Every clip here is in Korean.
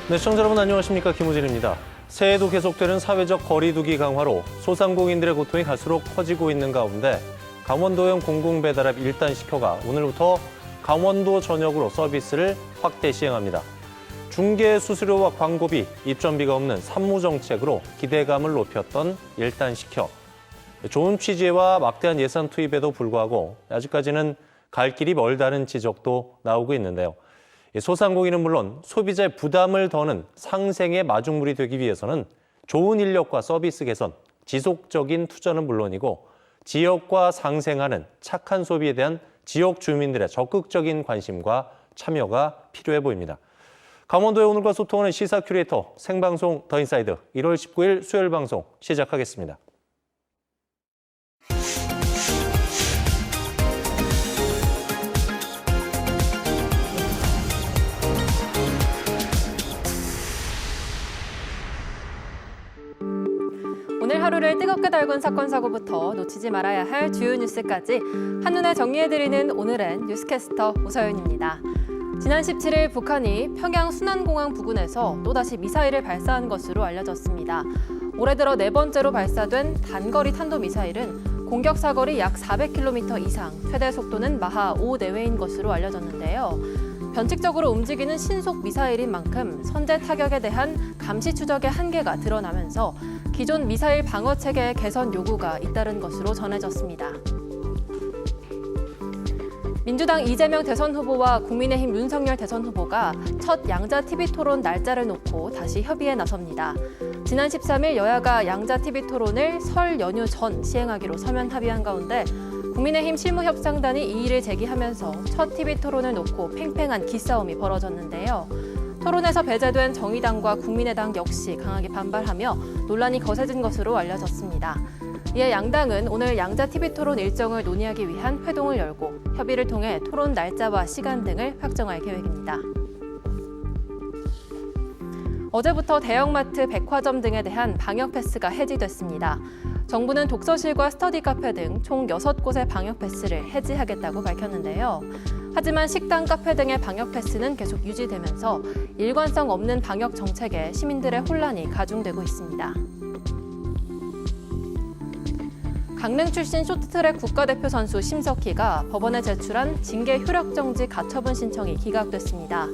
네, 시청자 여러분 안녕하십니까, 김우진입니다. 새해에도 계속되는 사회적 거리두기 강화로 소상공인들의 고통이 갈수록 커지고 있는 가운데 강원도형 공공배달앱 1단시켜가 오늘부터 강원도 전역으로 서비스를 확대 시행합니다. 중개 수수료와 광고비, 입점비가 없는 산무정책으로 기대감을 높였던 1단시켜. 좋은 취지와 막대한 예산 투입에도 불구하고 아직까지는 갈 길이 멀다는 지적도 나오고 있는데요. 소상공인은 물론 소비자의 부담을 더는 상생의 마중물이 되기 위해서는 좋은 인력과 서비스 개선, 지속적인 투자는 물론이고 지역과 상생하는 착한 소비에 대한 지역 주민들의 적극적인 관심과 참여가 필요해 보입니다. 강원도의 오늘과 소통하는 시사 큐레이터 생방송 더 인사이드 1월 19일 수요일 방송 시작하겠습니다. 오늘 하루를 뜨겁게 달군 사건, 사고부터 놓치지 말아야 할 주요 뉴스까지 한눈에 정리해드리는 오늘의 뉴스캐스터 오서연입니다. 지난 17일 북한이 평양 순안공항 부근에서 또다시 미사일을 발사한 것으로 알려졌습니다. 올해 들어 네 번째로 발사된 단거리 탄도미사일은 공격 사거리 약 400km 이상, 최대 속도는 마하 5 내외인 것으로 알려졌는데요. 변칙적으로 움직이는 신속 미사일인 만큼 선제 타격에 대한 감시 추적의 한계가 드러나면서 기존 미사일 방어 체계의 개선 요구가 잇따른 것으로 전해졌습니다. 민주당 이재명 대선 후보와 국민의힘 윤석열 대선 후보가 첫 양자 TV 토론 날짜를 놓고 다시 협의에 나섭니다. 지난 13일 여야가 양자 TV 토론을 설 연휴 전 시행하기로 서면 합의한 가운데 국민의힘 실무협상단이 이의를 제기하면서 첫 TV 토론을 놓고 팽팽한 기싸움이 벌어졌는데요. 토론에서 배제된 정의당과 국민의당 역시 강하게 반발하며 논란이 거세진 것으로 알려졌습니다. 이에 양당은 오늘 양자 TV 토론 일정을 논의하기 위한 회동을 열고 협의를 통해 토론 날짜와 시간 등을 확정할 계획입니다. 어제부터 대형마트, 백화점 등에 대한 방역 패스가 해지됐습니다. 정부는 독서실과 스터디 카페 등 총 6곳의 방역 패스를 해지하겠다고 밝혔는데요. 하지만 식당, 카페 등의 방역 패스는 계속 유지되면서 일관성 없는 방역 정책에 시민들의 혼란이 가중되고 있습니다. 강릉 출신 쇼트트랙 국가대표 선수 심석희가 법원에 제출한 징계 효력정지 가처분 신청이 기각됐습니다.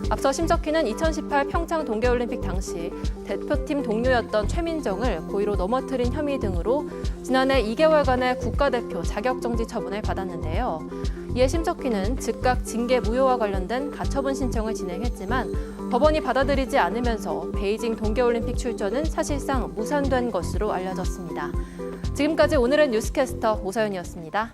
앞서 심석희는 2018 평창 동계올림픽 당시 대표팀 동료였던 최민정을 고의로 넘어뜨린 혐의 등으로 지난해 2개월간의 국가대표 자격정지 처분을 받았는데요. 이에 심석희는 즉각 징계 무효와 관련된 가처분 신청을 진행했지만 법원이 받아들이지 않으면서 베이징 동계올림픽 출전은 사실상 무산된 것으로 알려졌습니다. 지금까지 오늘의 뉴스캐스터 오서연이었습니다.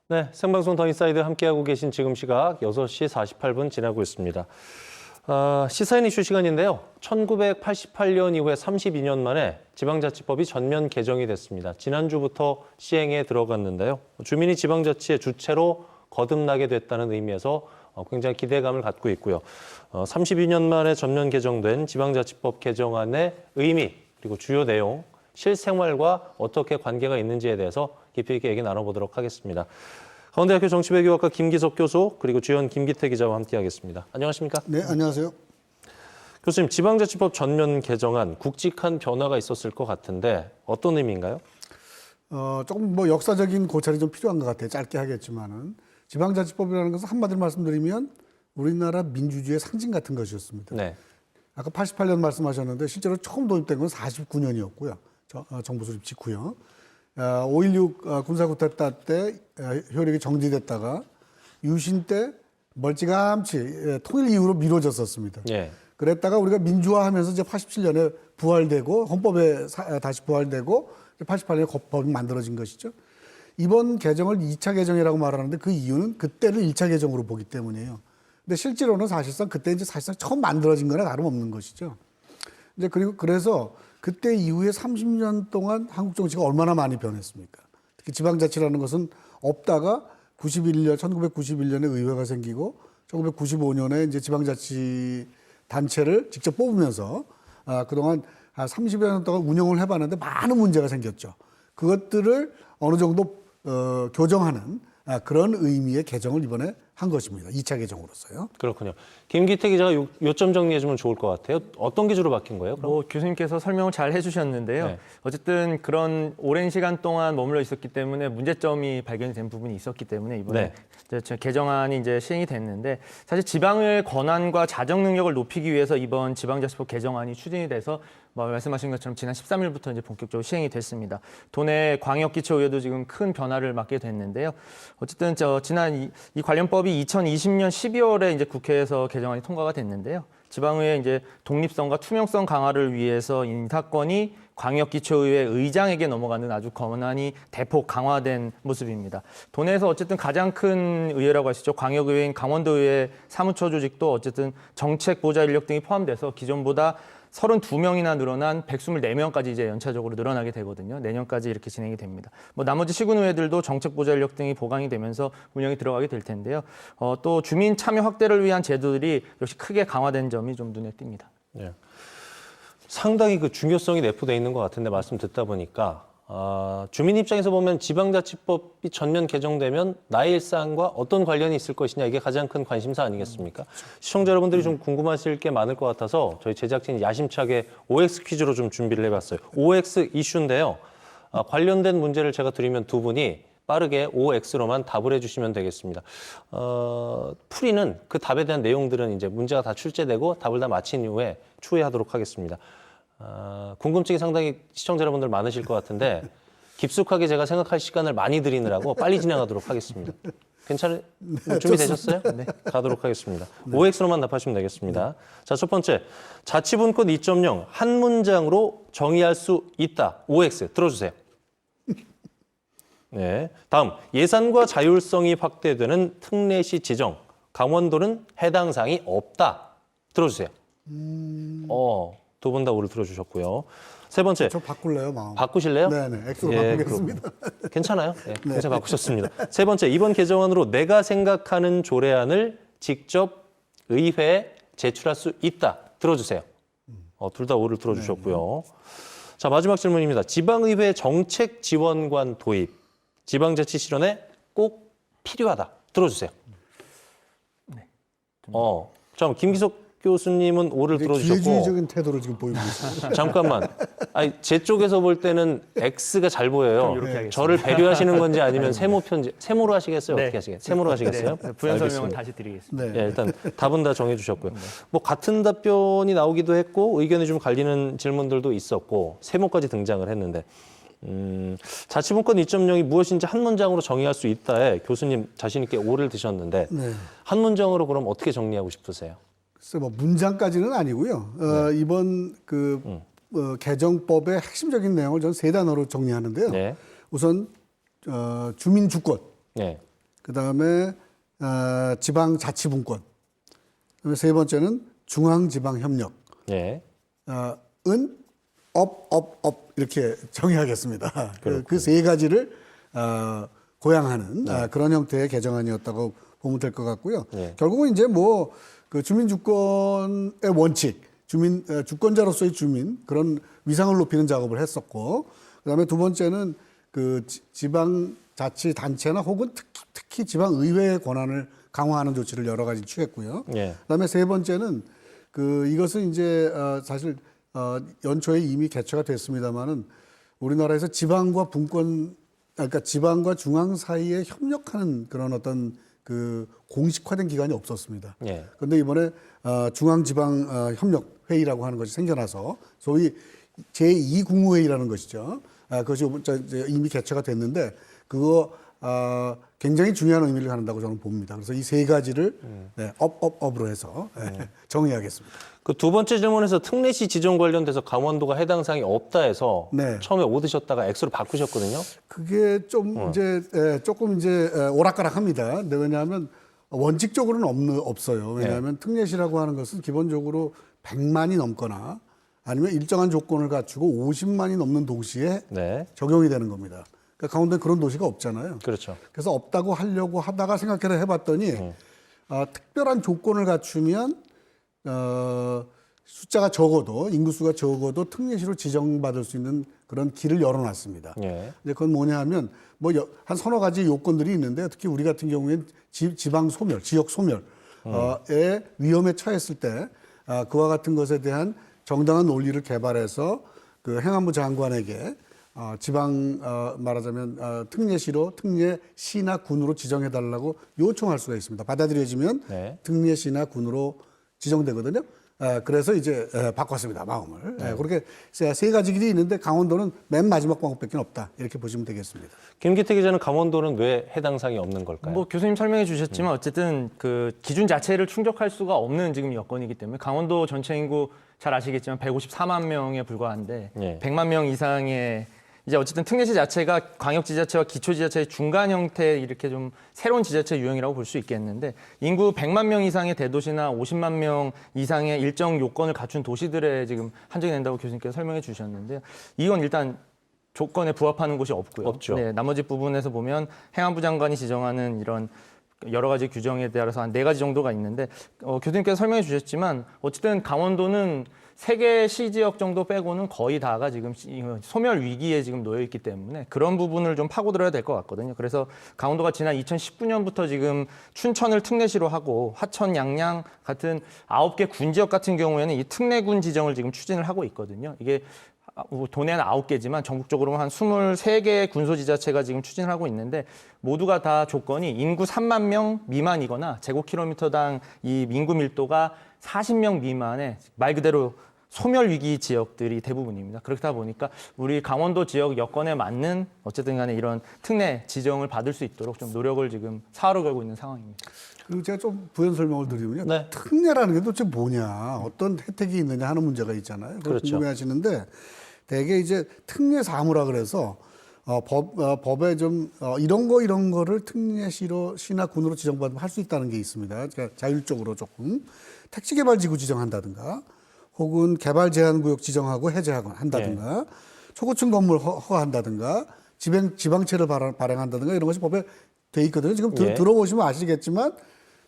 네, 생방송 더 인사이드 함께하고 계신 지금 시각 6시 48분 지나고 있습니다. 시사인 이슈 시간인데요. 1988년 이후에 32년 만에 지방자치법이 전면 개정이 됐습니다. 지난주부터 시행에 들어갔는데요. 주민이 지방자치의 주체로 거듭나게 됐다는 의미에서 굉장히 기대감을 갖고 있고요. 32년 만에 전면 개정된 지방자치법 개정안의 의미, 그리고 주요 내용, 실생활과 어떻게 관계가 있는지에 대해서 깊이 있게 얘기 나눠보도록 하겠습니다. 강원대학교 정치외교학과 김기석 교수 그리고 주연 김기태 기자와 함께하겠습니다. 안녕하십니까? 네, 안녕하세요. 교수님, 지방자치법 전면 개정안 굵직한 변화가 있었을 것 같은데 어떤 의미인가요? 조금 역사적인 고찰이 좀 필요한 것 같아요. 짧게 하겠지만은 지방자치법이라는 것은 한마디로 말씀드리면 우리나라 민주주의의 상징 같은 것이었습니다. 네. 아까 88년 말씀하셨는데 실제로 처음 도입된 건 49년이었고요. 정부 수립 직후요. 5.16 군사쿠데타 때 효력이 정지됐다가 유신 때 멀찌감치 통일 이후로 미뤄졌었습니다. 예. 그랬다가 우리가 민주화하면서 이제 87년에 부활되고 헌법에 다시 부활되고 88년에 법이 만들어진 것이죠. 이번 개정을 2차 개정이라고 말하는데 그 이유는 그때를 1차 개정으로 보기 때문이에요. 근데 실제로는 사실상 그때 이제 사실상 처음 만들어진 거나 다름없는 것이죠. 이제 그리고 그래서 그때 이후에 30년 동안 한국 정치가 얼마나 많이 변했습니까? 특히 지방자치라는 것은 없다가 1991년에 의회가 생기고 1995년에 이제 지방자치 단체를 직접 뽑으면서 그동안 30여 년 동안 운영을 해봤는데 많은 문제가 생겼죠. 그것들을 어느 정도 교정하는 그런 의미의 개정을 이번에 한 것입니다. 2차 개정으로서요. 그렇군요. 김기태 기자가 요점 정리해주면 좋을 것 같아요. 어떤 게 주로 바뀐 거예요? 그럼? 교수님께서 설명을 잘 해주셨는데요. 네. 어쨌든 그런 오랜 시간 동안 머물러 있었기 때문에 문제점이 발견이 된 부분이 있었기 때문에 이번에 이제 개정안이 이제 시행이 됐는데 사실 지방의 권한과 자정 능력을 높이기 위해서 이번 지방자치법 개정안이 추진이 돼서 말씀하신 것처럼 지난 13일부터 이제 본격적으로 시행이 됐습니다. 도내 광역기초의회도 지금 큰 변화를 맞게 됐는데요. 어쨌든 지난 이 관련법이 2020년 12월에 이제 국회에서 개정안이 통과가 됐는데요. 지방의회 이제 독립성과 투명성 강화를 위해서 인사권이 광역기초의회 의장에게 넘어가는 아주 권한이 대폭 강화된 모습입니다. 도내에서 어쨌든 가장 큰 의회라고 할 수 있죠. 광역의회인 강원도의회 사무처 조직도 어쨌든 정책 보좌 인력 등이 포함돼서 기존보다 32명이나 늘어난 124명까지 이제 연차적으로 늘어나게 되거든요. 내년까지 이렇게 진행이 됩니다. 나머지 시군의회들도 정책 보좌 인력 등이 보강이 되면서 운영이 들어가게 될 텐데요. 또 주민 참여 확대를 위한 제도들이 역시 크게 강화된 점이 좀 눈에 띕니다. 예. 상당히 그 중요성이 내포되어 있는 것 같은데 말씀 듣다 보니까 주민 입장에서 보면 지방자치법이 전면 개정되면 나의 일상과 어떤 관련이 있을 것이냐 이게 가장 큰 관심사 아니겠습니까? 시청자 여러분들이 좀 궁금하실 게 많을 것 같아서 저희 제작진이 야심차게 OX 퀴즈로 좀 준비를 해봤어요. OX 이슈인데요. 관련된 문제를 제가 드리면 두 분이 빠르게 OX로만 답을 해주시면 되겠습니다. 풀이는 그 답에 대한 내용들은 이제 문제가 다 출제되고 답을 다 마친 이후에 추후하도록 하겠습니다. 궁금증이 상당히 시청자 여러분들 많으실 것 같은데 깊숙하게 제가 생각할 시간을 많이 드리느라고 빨리 진행하도록 하겠습니다. 준비되셨어요? 네. 가도록 하겠습니다. OX로만 답하시면 되겠습니다. 자, 첫 번째. 자치분권 2.0 한 문장으로 정의할 수 있다. OX 들어주세요. 네. 다음. 예산과 자율성이 확대되는 특례시 지정. 강원도는 해당 사항이 없다. 들어주세요. 두 분 다 오를 들어주셨고요. 세 번째. 저 바꿀래요, 마음. 바꾸실래요? 네네, X로 예, 바꾸겠습니다. 괜찮아요. 네, 괜찮아 바꾸셨습니다. 세 번째, 이번 개정안으로 내가 생각하는 조례안을 직접 의회에 제출할 수 있다. 들어주세요. 둘 다 오를 들어주셨고요. 자, 마지막 질문입니다. 지방의회 정책 지원관 도입, 지방자치 실현에 꼭 필요하다. 들어주세요. 네. 자, 김기석 교수님은 오를 들어주셨고. 기회주의적인 태도를 지금 보이고 있어요. 잠깐만. 제 쪽에서 볼 때는 X가 잘 보여요. 이렇게 하겠습니다. 저를 배려하시는 건지 아니면 세모로 하시겠어요? 네. 어떻게 하시겠어요? 세모로 하시겠어요? 네, 부연 설명은 알겠습니다. 다시 드리겠습니다. 네. 예, 일단 답은 다 정해주셨고요. 같은 답변이 나오기도 했고 의견이 좀 갈리는 질문들도 있었고 세모까지 등장을 했는데 자치분권 2.0이 무엇인지 한 문장으로 정의할 수 있다에 교수님 자신 있게 오를 드셨는데 한 문장으로 그럼 어떻게 정리하고 싶으세요? 글쎄 문장까지는 아니고요. 이번 개정법의 핵심적인 내용을 저는 세 단어로 정리하는데요. 네. 우선 주민 주권, 네. 그다음에 지방자치분권, 그다음에 세 번째는 중앙지방협력. 네. 은 업 이렇게 정의하겠습니다. 그 세 가지를 고양하는 그런 형태의 개정안이었다고 보면 될 것 같고요. 네. 결국은 이제 그 주민 주권의 원칙, 주권자로서의 주민 그런 위상을 높이는 작업을 했었고, 그다음에 두 번째는 그 지방자치 단체나 혹은 특히 지방의회의 권한을 강화하는 조치를 여러 가지 취했고요. 네. 그다음에 세 번째는 이것은 이제 사실 연초에 이미 개최가 됐습니다만은 우리나라에서 지방과 그러니까 지방과 중앙 사이에 협력하는 그런 어떤 그 공식화된 기관이 없었습니다. 예. 그런데 이번에 중앙지방협력회의라고 하는 것이 생겨나서 소위 제2국무회의라는 것이죠. 그것이 이제 이미 개최가 됐는데 그거 굉장히 중요한 의미를 갖는다고 저는 봅니다. 그래서 이 세 가지를 업으로 해서 정의하겠습니다. 그 두 번째 질문에서 특례시 지정 관련돼서 강원도가 해당 사항이 없다 해서 네. 처음에 오드셨다가 X로 바꾸셨거든요. 그게 좀 이제 조금 이제 오락가락합니다. 근데 왜냐하면 원칙적으로는 없어요. 왜냐하면 특례시라고 하는 것은 기본적으로 100만이 넘거나 아니면 일정한 조건을 갖추고 50만이 넘는 도시에 네. 적용이 되는 겁니다. 그러니까 강원도에 그런 도시가 없잖아요. 그렇죠. 그래서 없다고 하려고 하다가 생각을 해봤더니 특별한 조건을 갖추면 숫자가 적어도 인구수가 적어도 특례시로 지정받을 수 있는 그런 길을 열어놨습니다. 예. 이제 그건 뭐냐 하면 뭐 한 서너 가지 요건들이 있는데 특히 우리 같은 경우에는 지방 소멸, 지역 소멸의 위험에 처했을 때 그와 같은 것에 대한 정당한 논리를 개발해서 그 행안부 장관에게 지방 말하자면 특례시로 특례시나 군으로 지정해달라고 요청할 수가 있습니다. 받아들여지면 네. 특례시나 군으로 지정되거든요. 그래서 이제 바꿨습니다, 마음을. 그렇게 세 가지 길이 있는데 강원도는 맨 마지막 방법밖에 없다. 이렇게 보시면 되겠습니다. 김기태 기자는 강원도는 왜 해당 사항이 없는 걸까요? 뭐 교수님 설명해 주셨지만 어쨌든 그 기준 자체를 충족할 수가 없는 지금 여건이기 때문에 강원도 전체 인구 잘 아시겠지만 154만 명에 불과한데 예. 100만 명 이상의 이제 어쨌든 특례시 자체가 광역지자체와 기초지자체의 중간 형태 이렇게 좀 새로운 지자체 유형이라고 볼 수 있겠는데 인구 100만 명 이상의 대도시나 50만 명 이상의 일정 요건을 갖춘 도시들에 지금 한정이 된다고 교수님께서 설명해 주셨는데 이건 일단 조건에 부합하는 곳이 없고요. 없죠. 네, 나머지 부분에서 보면 행안부 장관이 지정하는 이런 여러 가지 규정에 따라서 한 4가지 정도가 있는데 교수님께서 설명해 주셨지만 어쨌든 강원도는 3개 시지역 정도 빼고는 거의 다가 지금 소멸 위기에 지금 놓여 있기 때문에 그런 부분을 좀 파고들어야 될 것 같거든요. 그래서 강원도가 지난 2019년부터 지금 춘천을 특례시로 하고 하천, 양양 같은 9개 군지역 같은 경우에는 이 특례군 지정을 지금 추진을 하고 있거든요. 이게 도내는 9개지만 전국적으로 한 23개 군소지자체가 지금 추진을 하고 있는데 모두가 다 조건이 인구 3만 명 미만이거나 제곱킬로미터당 이 인구 밀도가 40명 미만의 말 그대로 소멸 위기 지역들이 대부분입니다. 그렇다 보니까 우리 강원도 지역 여건에 맞는 어쨌든 간에 이런 특례 지정을 받을 수 있도록 좀 노력을 지금 사활을 걸고 있는 상황입니다. 그리고 제가 좀 부연 설명을 드리면요. 네. 특례라는 게 도대체 뭐냐, 어떤 혜택이 있느냐 하는 문제가 있잖아요. 그걸 그렇죠. 궁금해하시는데 대개 이제 특례 사무라 그래서 법에 좀 이런 거를 특례시로 시나 군으로 지정받으면 할 수 있다는 게 있습니다. 그러니까 자율적으로 조금 택지개발지구 지정한다든가 혹은 개발제한구역 지정하고 해제하고 한다든가 초고층 건물 허가한다든가 지방채를 발행한다든가 이런 것이 법에 돼 있거든요. 지금 들어보시면 아시겠지만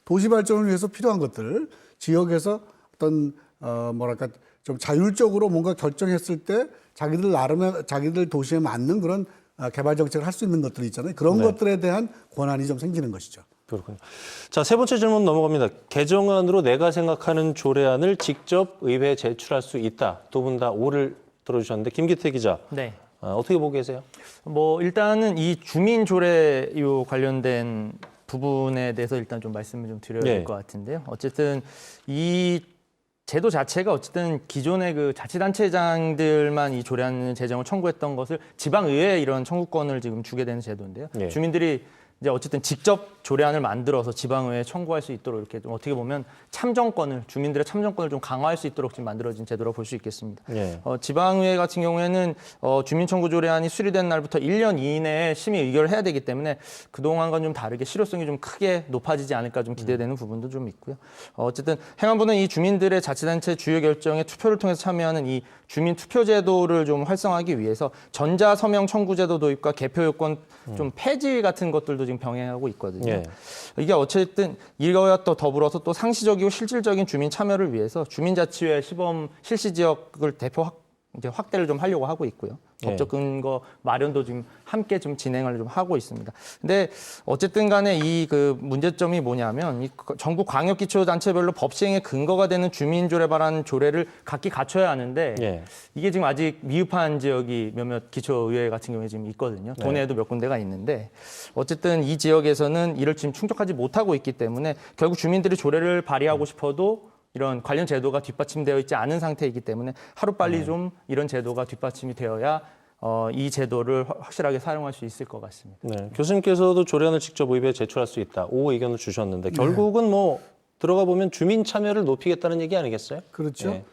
도시 발전을 위해서 필요한 것들 지역에서 어떤 뭐랄까 좀 자율적으로 뭔가 결정했을 때 자기들 나름의 자기들 도시에 맞는 그런 개발 정책을 할 수 있는 것들이 있잖아요. 그런 것들에 대한 권한이 좀 생기는 것이죠. 그렇군요. 자, 세 번째 질문 넘어갑니다. 개정안으로 내가 생각하는 조례안을 직접 의회에 제출할 수 있다. 두 분 다 오를 들어주셨는데 김기태 기자. 네. 어떻게 보고 계세요? 뭐 일단은 이 주민 조례 요 관련된 부분에 대해서 일단 좀 말씀을 좀 드려야 될 것 같은데요. 어쨌든 이 제도 자체가 어쨌든 기존의 그 자치단체장들만 이 조례안 제정을 청구했던 것을 지방의회에 이런 청구권을 지금 주게 되는 제도인데요. 예. 주민들이 이제 어쨌든 직접 조례안을 만들어서 지방의회에 청구할 수 있도록 이렇게 좀 어떻게 보면 참정권을 주민들의 참정권을 좀 강화할 수 있도록 지금 만들어진 제도라고 볼 수 있겠습니다. 예. 지방의회 같은 경우에는 주민청구 조례안이 수리된 날부터 1년 이내에 심의 의결을 해야 되기 때문에 그동안과는 좀 다르게 실효성이 좀 크게 높아지지 않을까 좀 기대되는 부분도 좀 있고요. 어쨌든 행안부는 이 주민들의 자치단체 주요 결정에 투표를 통해서 참여하는 이 주민 투표 제도를 좀 활성화하기 위해서 전자 서명 청구 제도 도입과 개표 요건 좀 폐지 같은 것들도 지금 병행하고 있거든요. 예. 이게 어쨌든 이거와 또 더불어서 또 상시적이고 실질적인 주민 참여를 위해서 주민자치회 시범 실시 지역을 이제 확대를 좀 하려고 하고 있고요. 법적 근거 마련도 지금 함께 좀 진행을 좀 하고 있습니다. 근데 어쨌든 간에 이 그 문제점이 뭐냐면 이 전국 광역기초단체별로 법 시행의 근거가 되는 주민조례 발안 조례를 각기 갖춰야 하는데 이게 지금 아직 미흡한 지역이 몇몇 기초의회 같은 경우에 지금 있거든요. 도내에도 몇 군데가 있는데 어쨌든 이 지역에서는 이를 지금 충족하지 못하고 있기 때문에 결국 주민들이 조례를 발의하고 싶어도 이런 관련 제도가 뒷받침되어 있지 않은 상태이기 때문에 하루빨리 좀 이런 제도가 뒷받침이 되어야 이 제도를 확실하게 사용할 수 있을 것 같습니다. 네. 교수님께서도 조례안을 직접 의회에 제출할 수 있다. 오 의견을 주셨는데 결국은 뭐 들어가 보면 주민 참여를 높이겠다는 얘기 아니겠어요? 그렇죠. 예.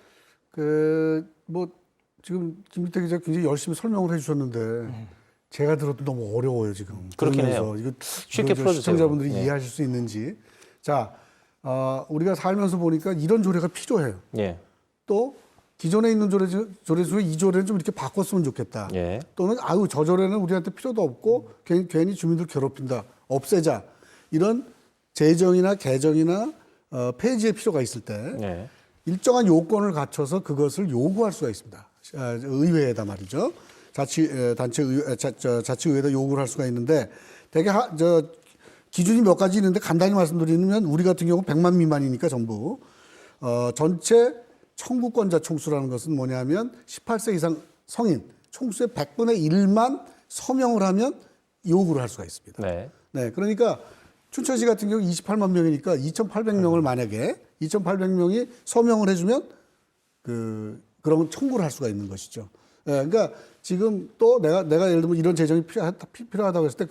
뭐 지금 김기태 기자 굉장히 열심히 설명을 해주셨는데 제가 들어도 너무 어려워요 지금. 그렇긴 그러면서 해요. 이거 쉽게 풀어주세요. 시청자분들이 예. 이해하실 수 있는지. 자, 우리가 살면서 보니까 이런 조례가 필요해요. 예. 또 기존에 있는 조례 중에 이 조례는 좀 이렇게 바꿨으면 좋겠다. 예. 또는 아유 저 조례는 우리한테 필요도 없고 괜히 주민들 괴롭힌다. 없애자. 이런 제정이나 개정이나 폐지의 필요가 있을 때 예. 일정한 요건을 갖춰서 그것을 요구할 수가 있습니다. 의회에다 말이죠. 자치의회에다 요구를 할 수가 있는데 되게 기준이 몇 가지 있는데 간단히 말씀드리면 우리 같은 경우 100만 미만이니까 전부 전체 청구권자 총수라는 것은 뭐냐면 18세 이상 성인 총수의 100분의 1만 서명을 하면 요구를 할 수가 있습니다. 네. 네, 그러니까 춘천시 같은 경우 28만 명이니까 2,800명을 만약에 2,800명이 서명을 해주면 그런 청구를 할 수가 있는 것이죠. 네, 그러니까 지금 또 내가 예를 들면 이런 재정이 필요하다고 했을 때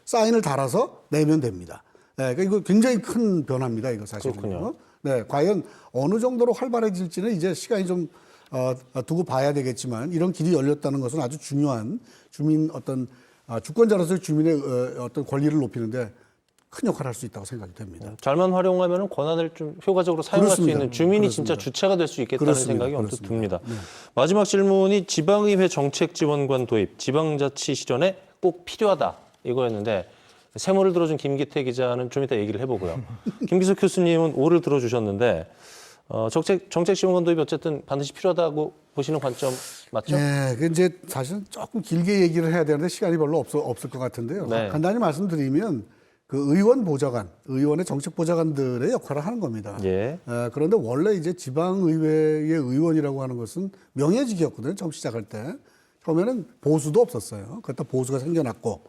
사인을 달아서 내면 됩니다. 네, 그러니까 이거 굉장히 큰 변화입니다. 이거 사실은요. 그렇군요. 네, 과연 어느 정도로 활발해질지는 이제 시간이 좀 두고 봐야 되겠지만 이런 길이 열렸다는 것은 아주 중요한 주민 주권자로서의 주민의 어떤 권리를 높이는데 큰 역할을 할 수 있다고 생각이 됩니다. 잘만 활용하면 권한을 좀 효과적으로 사용할 그렇습니다. 수 있는 주민이 그렇습니다. 진짜 주체가 될 수 있겠다는 그렇습니다. 생각이 언뜻 그렇습니다. 듭니다. 마지막 질문이 지방의회 정책지원관 도입, 지방자치 실현에 꼭 필요하다 이거였는데 세모를 들어준 김기태 기자는 좀 이따 얘기를 해보고요. 김기석 교수님은 오를 들어주셨는데 정책지원관 도입이 어쨌든 반드시 필요하다고 보시는 관점 맞죠? 네, 그 이제 사실은 조금 길게 얘기를 해야 되는데 시간이 별로 없을 것 같은데요. 네. 간단히 말씀드리면 그 의원 보좌관, 의원의 정책 보좌관들의 역할을 하는 겁니다. 예. 그런데 원래 이제 지방의회의 의원이라고 하는 것은 명예직이었거든요. 처음 시작할 때. 처음에는 보수도 없었어요. 그랬다 보수가 생겨났고,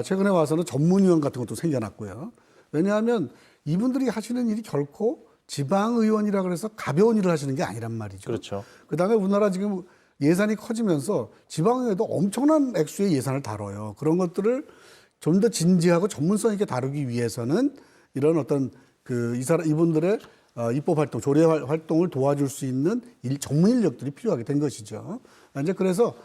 최근에 와서는 전문위원 같은 것도 생겨났고요. 왜냐하면 이분들이 하시는 일이 결코 지방의원이라 그래서 가벼운 일을 하시는 게 아니란 말이죠. 그렇죠. 그다음에 우리나라 지금 예산이 커지면서 지방의회도 엄청난 액수의 예산을 다뤄요. 그런 것들을 좀 더 진지하고 전문성 있게 다루기 위해서는 이런 어떤 이분들의 입법 활동, 조례 활동을 도와줄 수 있는 전문 인력들이 필요하게 된 것이죠. 이제 그래서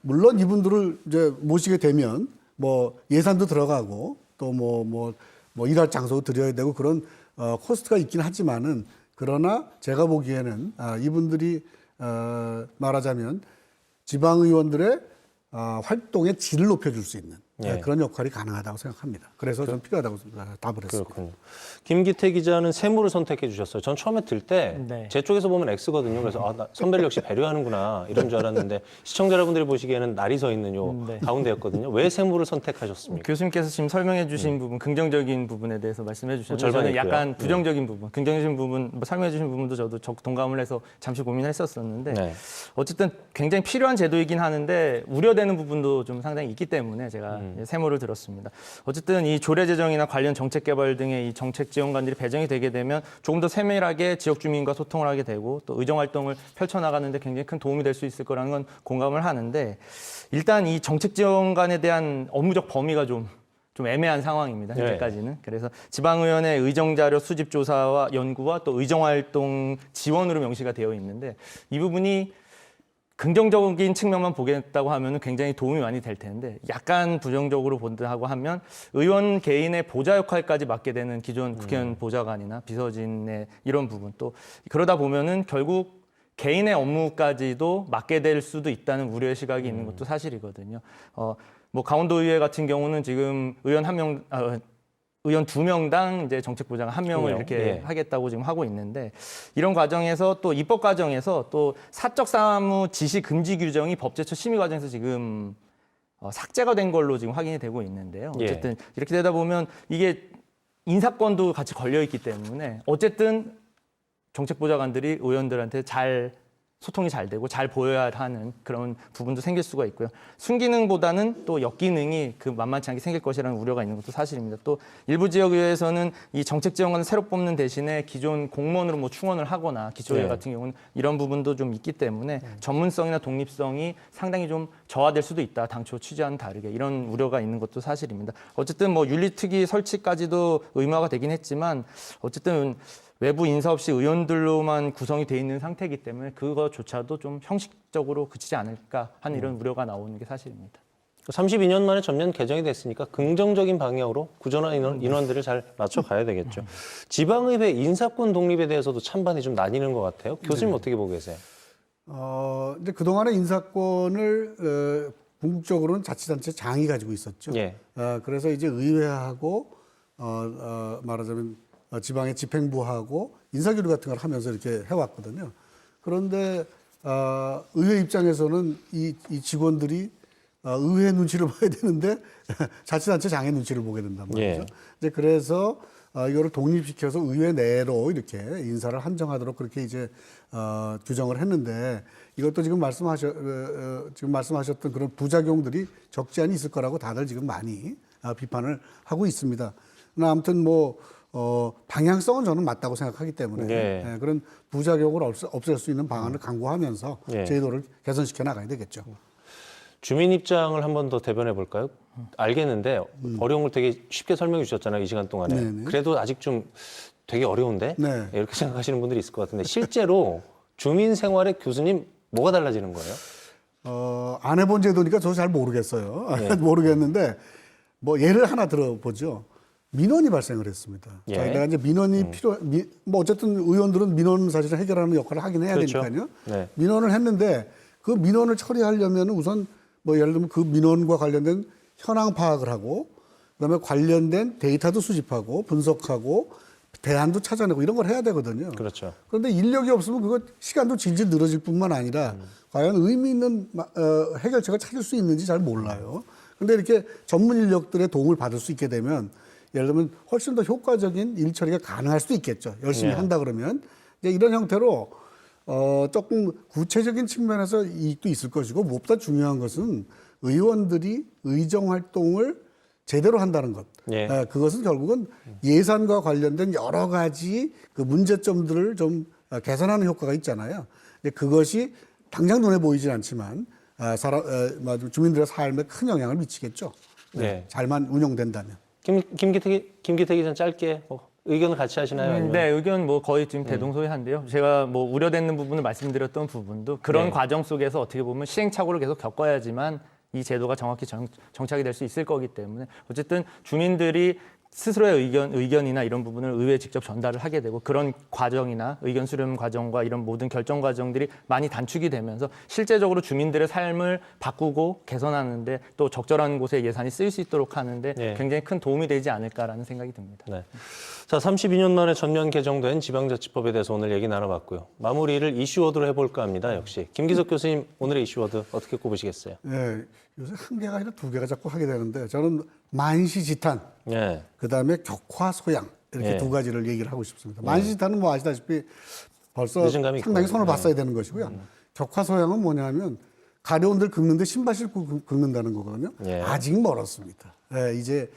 물론 이분들을 이제 모시게 되면 뭐 예산도 들어가고 또 뭐 일할 장소도 드려야 되고 그런 코스트가 있긴 하지만은 그러나 제가 보기에는 이분들이 말하자면 지방의원들의 활동의 질을 높여줄 수 있는 예. 그런 역할이 가능하다고 생각합니다. 그래서 좀 필요하다고 답을 했습니다. 그렇군요. 김기태 기자는 세무를 선택해 주셨어요. 전 처음에 들 때 제 네. 쪽에서 보면 X거든요. 그래서 나 선배를 역시 배려하는구나 이런 줄 알았는데 시청자 여러분들이 보시기에는 날이 서 있는 요 네. 가운데였거든요. 왜 세무를 선택하셨습니까? 교수님께서 지금 설명해 주신 부분, 긍정적인 부분에 대해서 말씀해 주셨는데 절반이 저는 있고요. 약간 부정적인 부분, 긍정적인 부분, 설명해 주신 부분도 저도 동감을 해서 잠시 고민했었었는데 네. 어쨌든 굉장히 필요한 제도이긴 하는데 우려되는 부분도 좀 상당히 있기 때문에 제가 세모를 들었습니다. 어쨌든 이 조례 제정이나 관련 정책 개발 등의 이 정책 지원관들이 배정이 되게 되면 조금 더 세밀하게 지역 주민과 소통을 하게 되고 또 의정 활동을 펼쳐나가는데 굉장히 큰 도움이 될 수 있을 거라는 건 공감을 하는데 일단 이 정책 지원관에 대한 업무적 범위가 좀 애매한 상황입니다. 현재까지는. 그래서 지방의원의 의정자료 수집 조사와 연구와 또 의정활동 지원으로 명시가 되어 있는데 이 부분이 긍정적인 측면만 보겠다고 하면 굉장히 도움이 많이 될 텐데 약간 부정적으로 본다고 하면 의원 개인의 보좌 역할까지 맡게 되는 기존 국회의원 보좌관이나 비서진의 이런 부분 또 그러다 보면은 결국 개인의 업무까지도 맡게 될 수도 있다는 우려의 시각이 있는 것도 사실이거든요. 뭐 강원도의회 같은 경우는 지금 의원 2명당 이제 정책부장 1명을 이렇게 예. 하겠다고 지금 하고 있는데 이런 과정에서 또 입법 과정에서 또 사적 사무 지시 금지 규정이 법제처 심의 과정에서 지금 삭제가 된 걸로 지금 확인이 되고 있는데요. 어쨌든 이렇게 되다 보면 이게 인사권도 같이 걸려 있기 때문에 어쨌든 정책보좌관들이 의원들한테 잘 소통이 잘 되고 잘 보여야 하는 그런 부분도 생길 수가 있고요. 순기능보다는 또 역기능이 만만치 않게 생길 것이라는 우려가 있는 것도 사실입니다. 또 일부 지역의회에서는 이 정책지원관을 새로 뽑는 대신에 기존 공무원으로 뭐 충원을 하거나 기초의회 같은 경우는 이런 부분도 좀 있기 때문에 전문성이나 독립성이 상당히 좀 저하될 수도 있다. 당초 취지와는 다르게 이런 우려가 있는 것도 사실입니다. 어쨌든 뭐 윤리특위 설치까지도 의무화가 되긴 했지만 어쨌든 외부 인사 없이 의원들로만 구성이 돼 있는 상태이기 때문에 그거조차도 좀 형식적으로 그치지 않을까 하는 이런 우려가 나오는 게 사실입니다. 32년 만에 전면 개정이 됐으니까 긍정적인 방향으로 구조나 인원들을 잘 맞춰가야 되겠죠. 지방의회 인사권 독립에 대해서도 찬반이 좀 나뉘는 것 같아요. 교수님 어떻게 보고 계세요? 이제 그동안의 인사권을 궁극적으로는 자치단체 장이 가지고 있었죠. 예. 그래서 이제 의회하고 말하자면 지방의 집행부하고 인사교류 같은 걸 하면서 이렇게 해왔거든요. 그런데 의회 입장에서는 이 직원들이 의회 눈치를 봐야 되는데 자치단체 장의 눈치를 보게 된단 말이죠. 예. 이제 그래서 이거를 독립시켜서 의회 내로 이렇게 인사를 한정하도록 그렇게 이제 규정을 했는데 이것도 지금 말씀하셨던 그런 부작용들이 적지 않이 있을 거라고 다들 지금 많이 비판을 하고 있습니다. 그러나 아무튼 방향성은 저는 맞다고 생각하기 때문에 네. 그런 부작용을 없앨 수 있는 방안을 강구하면서 네. 제도를 개선시켜 나가야 되겠죠. 주민 입장을 한 번 더 대변해 볼까요? 알겠는데 어려운 걸 되게 쉽게 설명해 주셨잖아요. 이 시간 동안에. 네네. 그래도 아직 좀 되게 어려운데? 네. 이렇게 생각하시는 분들이 있을 것 같은데 실제로 주민 생활에 교수님 뭐가 달라지는 거예요? 안 해본 제도니까 저도 잘 모르겠어요. 네. 모르겠는데 예를 하나 들어보죠. 민원이 발생을 했습니다. 예. 내가 이제 민원이 어쨌든 의원들은 민원 사실을 해결하는 역할을 하긴 해야 그렇죠. 되니까요. 네. 민원을 했는데 그 민원을 처리하려면 우선 예를 들면 그 민원과 관련된 현황 파악을 하고 그다음에 관련된 데이터도 수집하고 분석하고 대안도 찾아내고 이런 걸 해야 되거든요. 그렇죠. 그런데 인력이 없으면 그거 시간도 질질 늘어질 뿐만 아니라 과연 의미 있는 해결책을 찾을 수 있는지 잘 몰라요. 그런데 이렇게 전문 인력들의 도움을 받을 수 있게 되면 예를 들면 훨씬 더 효과적인 일 처리가 가능할 수도 있겠죠. 열심히 예. 한다 그러면 이제 이런 형태로 조금 구체적인 측면에서 이익도 있을 것이고 무엇보다 중요한 것은 의원들이 의정 활동을 제대로 한다는 것. 예. 그것은 결국은 예산과 관련된 여러 가지 그 문제점들을 좀 개선하는 효과가 있잖아요. 이제 그것이 당장 눈에 보이진 않지만 주민들의 삶에 큰 영향을 미치겠죠. 네. 잘만 운영된다면. 김기태 기자 짧게 의견을 같이 하시나요? 아니면? 네, 의견 거의 지금 대동소이한데요. 제가 우려되는 부분을 말씀드렸던 부분도 그런 네. 과정 속에서 어떻게 보면 시행착오를 계속 겪어야지만 이 제도가 정확히 정착이 될 수 있을 거기 때문에 어쨌든 주민들이 스스로의 의견이나 이런 부분을 의회에 직접 전달을 하게 되고 그런 과정이나 의견 수렴 과정과 이런 모든 결정 과정들이 많이 단축이 되면서 실제적으로 주민들의 삶을 바꾸고 개선하는데 또 적절한 곳에 예산이 쓰일 수 있도록 하는데 네. 굉장히 큰 도움이 되지 않을까라는 생각이 듭니다. 네. 자, 32년 만에 전면 개정된 지방자치법에 대해서 오늘 얘기 나눠봤고요. 마무리를 이슈워드로 해볼까 합니다. 역시 김기석 교수님 오늘의 이슈워드 어떻게 꼽으시겠어요? 네, 요새 한 개가 아니라 두 개가 자꾸 하게 되는데 저는 만시지탄, 네. 그다음에 격화소양 이렇게 네. 두 가지를 얘기를 하고 싶습니다. 만시지탄은 아시다시피 벌써 늦은 감이 상당히 있고. 손을 네. 봤어야 되는 것이고요. 격화소양은 뭐냐면 가려운 데를 긁는데 신발 신고 긁는다는 거거든요. 예. 아직 멀었습니다. 이제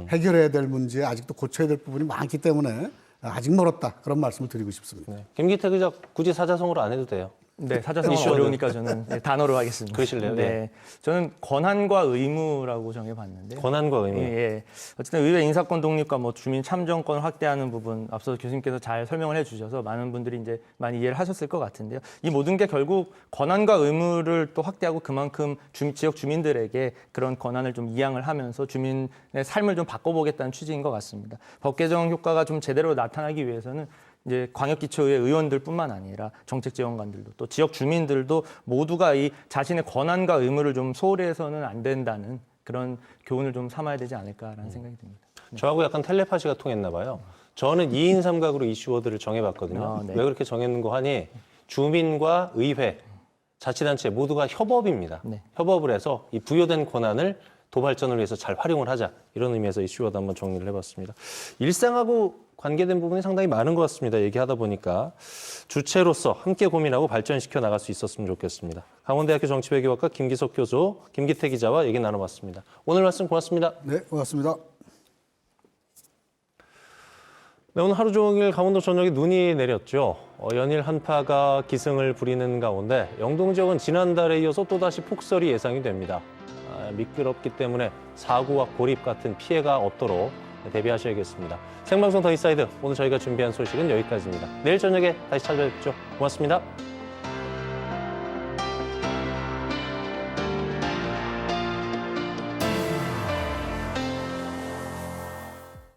해결해야 될 문제, 아직도 고쳐야 될 부분이 많기 때문에 아직 멀었다. 그런 말씀을 드리고 싶습니다. 네. 김기태 기자 굳이 사자성어로 안 해도 돼요. 네, 사자성어 이슈워드. 어려우니까 저는 단어로 하겠습니다. 그러실래요? 네, 네. 저는 권한과 의무라고 정해봤는데. 권한과 의무. 예. 어쨌든 의회 인사권 독립과 주민 참정권을 확대하는 부분 앞서 교수님께서 잘 설명을 해주셔서 많은 분들이 이제 많이 이해를 하셨을 것 같은데요. 이 모든 게 결국 권한과 의무를 또 확대하고 그만큼 지역 주민들에게 그런 권한을 좀 이양을 하면서 주민의 삶을 좀 바꿔보겠다는 취지인 것 같습니다. 법 개정 효과가 좀 제대로 나타나기 위해서는 이제 광역기초의회 의원들뿐만 아니라 정책지원관들도 또 지역 주민들도 모두가 이 자신의 권한과 의무를 좀 소홀히 해서는 안 된다는 그런 교훈을 좀 삼아야 되지 않을까라는 생각이 듭니다. 저하고 약간 텔레파시가 통했나 봐요. 저는 2인 3각으로 이슈워드를 정해봤거든요. 네. 왜 그렇게 정했는고 하니 주민과 의회, 자치단체 모두가 협업입니다. 네. 협업을 해서 이 부여된 권한을 도발전을 위해서 잘 활용을 하자. 이런 의미에서 이슈워드 한번 정리를 해봤습니다. 일상하고 관계된 부분이 상당히 많은 것 같습니다. 얘기하다 보니까 주체로서 함께 고민하고 발전시켜 나갈 수 있었으면 좋겠습니다. 강원대학교 정치외교학과 김기석 교수, 김기태 기자와 얘기 나눠봤습니다. 오늘 말씀 고맙습니다. 네, 고맙습니다. 네, 오늘 하루 종일 강원도 전역에 눈이 내렸죠. 연일 한파가 기승을 부리는 가운데 영동 지역은 지난달에 이어서 또다시 폭설이 예상이 됩니다. 미끄럽기 때문에 사고와 고립 같은 피해가 없도록 대비하셔야겠습니다. 생방송 더 인사이드, 오늘 저희가 준비한 소식은 여기까지입니다. 내일 저녁에 다시 찾아뵙죠. 고맙습니다.